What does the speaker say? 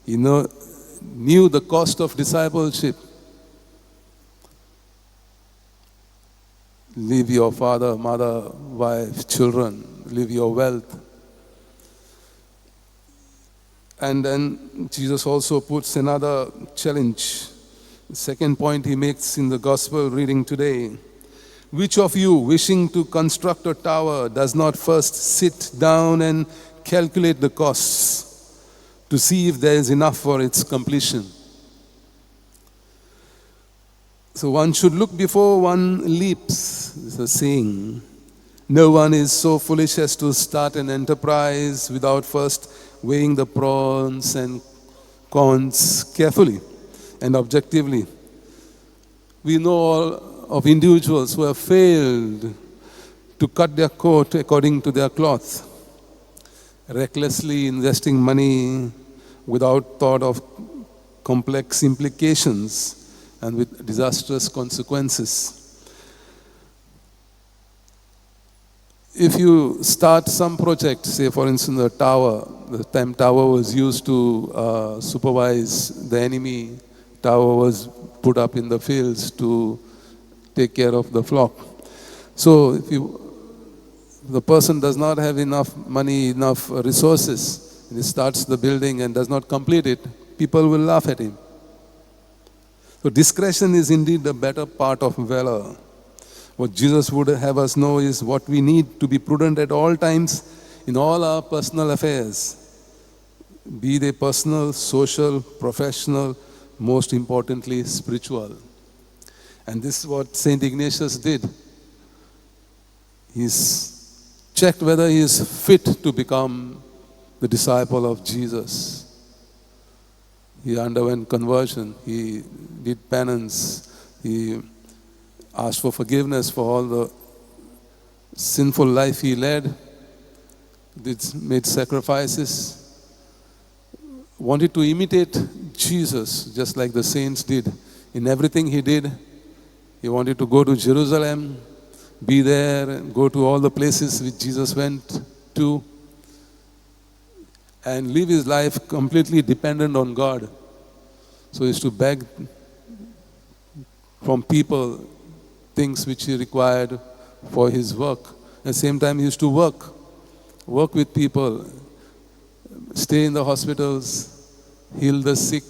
He knew the cost of discipleship. Leave your father, mother, wife, children, leave your wealth. And then Jesus also puts another challenge. The second point he makes in the gospel reading today. Which of you, wishing to construct a tower, does not first sit down and calculate the costs to see if there is enough for its completion? So one should look before one leaps, is a saying. No one is so foolish as to start an enterprise without first weighing the pros and cons carefully and objectively. We know all of individuals who have failed to cut their coat according to their cloth, recklessly investing money without thought of complex implications and with disastrous consequences. If you start some project, say for instance a tower, the time tower was used to supervise the enemy, tower was put up in the fields to take care of the flock. So if the person does not have enough money, enough resources, and he starts the building and does not complete it, people will laugh at him. So discretion is indeed the better part of valor. What Jesus would have us know is what we need to be prudent at all times in all our personal affairs, be they personal, social, professional, most importantly, spiritual. And this is what St. Ignatius did. He's checked whether he is fit to become the disciple of Jesus. He underwent conversion. He did penance. He asked for forgiveness for all the sinful life he led. Made sacrifices. Wanted to imitate Jesus, just like the saints did. In everything he did, he wanted to go to Jerusalem, be there, and go to all the places which Jesus went to, and live his life completely dependent on God. So he used to beg from people things which he required for his work. At the same time, he used to work with people, stay in the hospitals, heal the sick,